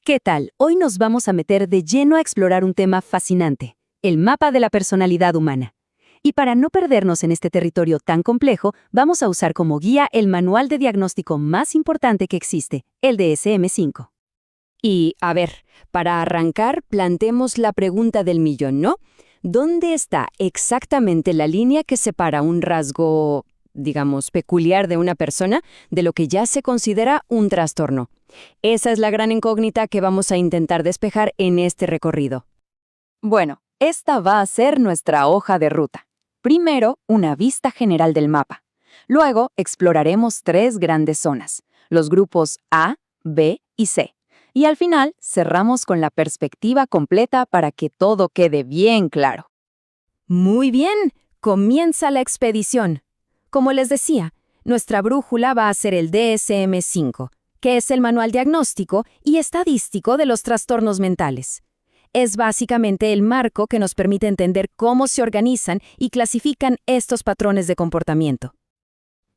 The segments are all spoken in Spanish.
¿Qué tal? Hoy nos vamos a meter de lleno a explorar un tema fascinante, el mapa de la personalidad humana. Y para no perdernos en este territorio tan complejo, vamos a usar como guía el manual de diagnóstico más importante que existe, el DSM-5. Y, a ver, para arrancar, planteemos la pregunta del millón, ¿no? ¿Dónde está exactamente la línea que separa un rasgo, digamos, peculiar de una persona de lo que ya se considera un trastorno? Esa es la gran incógnita que vamos a intentar despejar en este recorrido. Bueno, esta va a ser nuestra hoja de ruta. Primero, una vista general del mapa. Luego, exploraremos 3 grandes zonas, los grupos A, B y C. Y al final, cerramos con la perspectiva completa para que todo quede bien claro. Muy bien, comienza la expedición. Como les decía, nuestra brújula va a ser el DSM-5, que es el manual diagnóstico y estadístico de los trastornos mentales. Es básicamente el marco que nos permite entender cómo se organizan y clasifican estos patrones de comportamiento.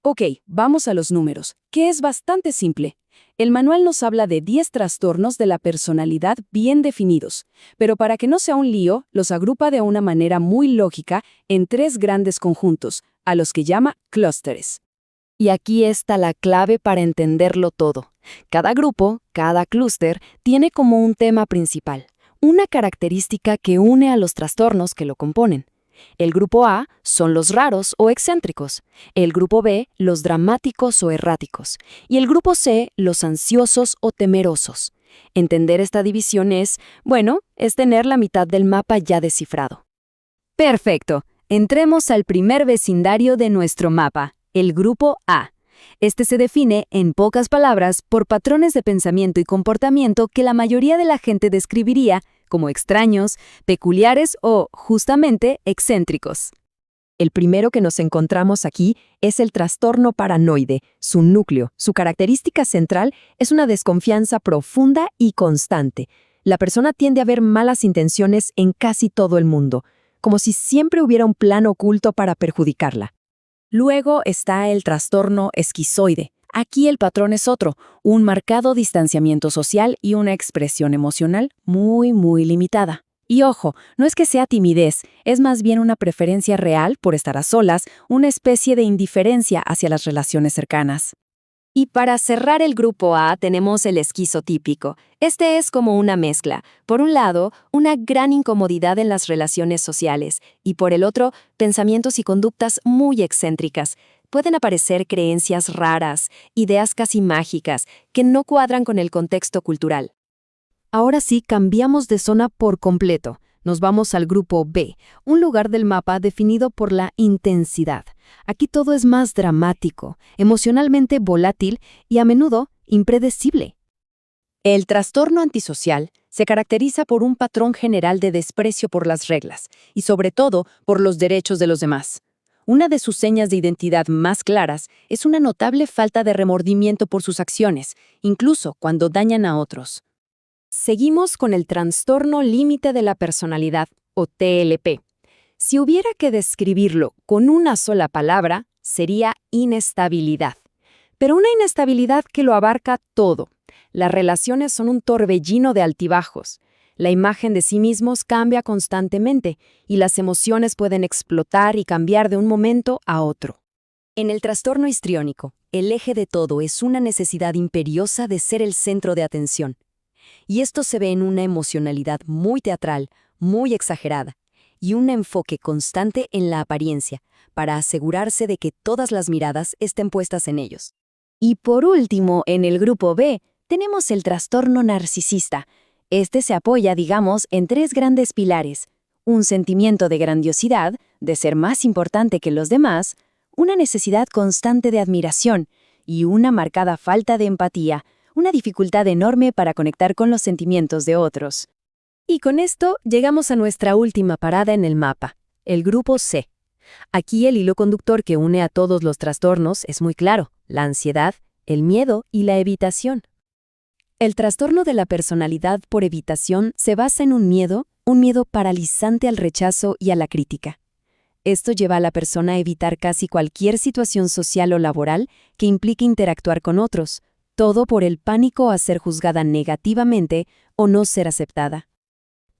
Ok, vamos a los números, que es bastante simple. El manual nos habla de 10 trastornos de la personalidad bien definidos, pero para que no sea un lío, los agrupa de una manera muy lógica en 3 grandes conjuntos, a los que llama clústeres. Y aquí está la clave para entenderlo todo. Cada grupo, cada clúster, tiene como un tema principal, una característica que une a los trastornos que lo componen. El grupo A son los raros o excéntricos, el grupo B los dramáticos o erráticos y el grupo C los ansiosos o temerosos. Entender esta división es tener la mitad del mapa ya descifrado. Perfecto. Entremos al primer vecindario de nuestro mapa, el grupo A. Este se define, en pocas palabras, por patrones de pensamiento y comportamiento que la mayoría de la gente describiría como extraños, peculiares o, justamente, excéntricos. El primero que nos encontramos aquí es el trastorno paranoide. Su núcleo, su característica central, es una desconfianza profunda y constante. La persona tiende a ver malas intenciones en casi todo el mundo, como si siempre hubiera un plan oculto para perjudicarla. Luego está el trastorno esquizoide. Aquí el patrón es otro, un marcado distanciamiento social y una expresión emocional muy limitada. Y ojo, no es que sea timidez, es más bien una preferencia real por estar a solas, una especie de indiferencia hacia las relaciones cercanas. Y para cerrar el grupo A tenemos el esquizotípico. Este es como una mezcla. Por un lado, una gran incomodidad en las relaciones sociales y por el otro, pensamientos y conductas muy excéntricas. Pueden aparecer creencias raras, ideas casi mágicas, que no cuadran con el contexto cultural. Ahora sí, cambiamos de zona por completo. Nos vamos al grupo B, un lugar del mapa definido por la intensidad. Aquí todo es más dramático, emocionalmente volátil y a menudo impredecible. El trastorno antisocial se caracteriza por un patrón general de desprecio por las reglas y sobre todo por los derechos de los demás. Una de sus señas de identidad más claras es una notable falta de remordimiento por sus acciones, incluso cuando dañan a otros. Seguimos con el trastorno límite de la personalidad, o TLP. Si hubiera que describirlo con una sola palabra, sería inestabilidad. Pero una inestabilidad que lo abarca todo. Las relaciones son un torbellino de altibajos. La imagen de sí mismos cambia constantemente y las emociones pueden explotar y cambiar de un momento a otro. En el trastorno histriónico, el eje de todo es una necesidad imperiosa de ser el centro de atención. Y esto se ve en una emocionalidad muy teatral, muy exagerada, y un enfoque constante en la apariencia, para asegurarse de que todas las miradas estén puestas en ellos. Y por último, en el grupo B, tenemos el trastorno narcisista. Este se apoya, digamos, en 3 grandes pilares: un sentimiento de grandiosidad, de ser más importante que los demás, una necesidad constante de admiración y una marcada falta de empatía, una dificultad enorme para conectar con los sentimientos de otros. Y con esto llegamos a nuestra última parada en el mapa, el grupo C. Aquí el hilo conductor que une a todos los trastornos es muy claro: la ansiedad, el miedo y la evitación. El trastorno de la personalidad por evitación se basa en un miedo paralizante al rechazo y a la crítica. Esto lleva a la persona a evitar casi cualquier situación social o laboral que implique interactuar con otros, Todo por el pánico a ser juzgada negativamente o no ser aceptada.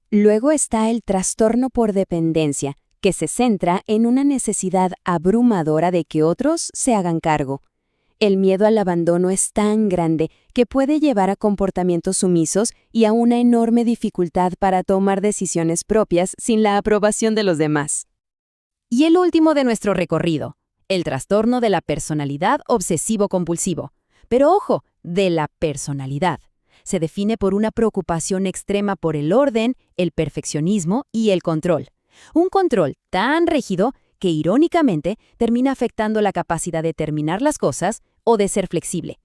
Luego está el trastorno por dependencia, que se centra en una necesidad abrumadora de que otros se hagan cargo. El miedo al abandono es tan grande que puede llevar a comportamientos sumisos y a una enorme dificultad para tomar decisiones propias sin la aprobación de los demás. Y el último de nuestro recorrido, el trastorno de la personalidad obsesivo-compulsivo. Pero ojo, de la personalidad. Se define por una preocupación extrema por el orden, el perfeccionismo y el control. Un control tan rígido que irónicamente termina afectando la capacidad de terminar las cosas o de ser flexible.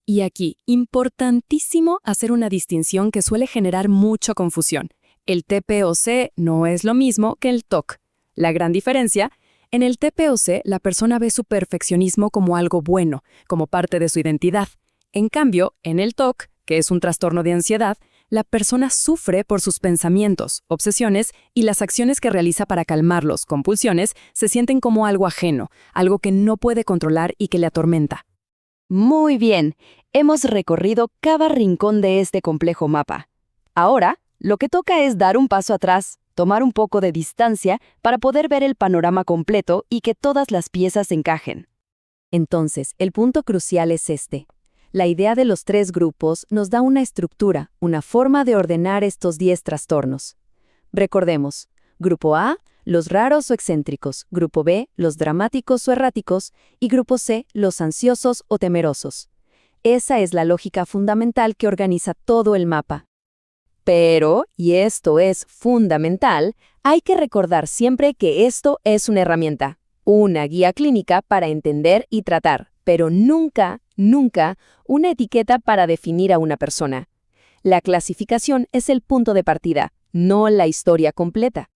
Y aquí, importantísimo hacer una distinción que suele generar mucha confusión. El TPOC no es lo mismo que el TOC. La gran diferencia, en el TPOC la persona ve su perfeccionismo como algo bueno, como parte de su identidad. En cambio, en el TOC, que es un trastorno de ansiedad, la persona sufre por sus pensamientos, obsesiones y las acciones que realiza para calmarlos, compulsiones, se sienten como algo ajeno, algo que no puede controlar y que le atormenta. Muy bien, hemos recorrido cada rincón de este complejo mapa. Ahora, lo que toca es dar un paso atrás, tomar un poco de distancia para poder ver el panorama completo y que todas las piezas encajen. Entonces, el punto crucial es este. La idea de los 3 grupos nos da una estructura, una forma de ordenar estos 10 trastornos. Recordemos, Grupo A, los raros o excéntricos, Grupo B, los dramáticos o erráticos, y Grupo C, los ansiosos o temerosos. Esa es la lógica fundamental que organiza todo el mapa. Pero, y esto es fundamental, hay que recordar siempre que esto es una herramienta, una guía clínica para entender y tratar, pero nunca una etiqueta para definir a una persona. La clasificación es el punto de partida, no la historia completa.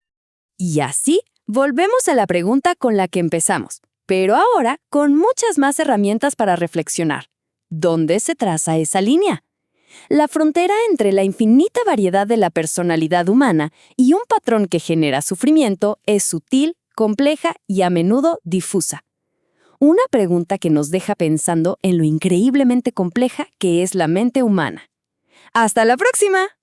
Y así, volvemos a la pregunta con la que empezamos, pero ahora con muchas más herramientas para reflexionar. ¿Dónde se traza esa línea? La frontera entre la infinita variedad de la personalidad humana y un patrón que genera sufrimiento es sutil, compleja y a menudo difusa. Una pregunta que nos deja pensando en lo increíblemente compleja que es la mente humana. ¡Hasta la próxima!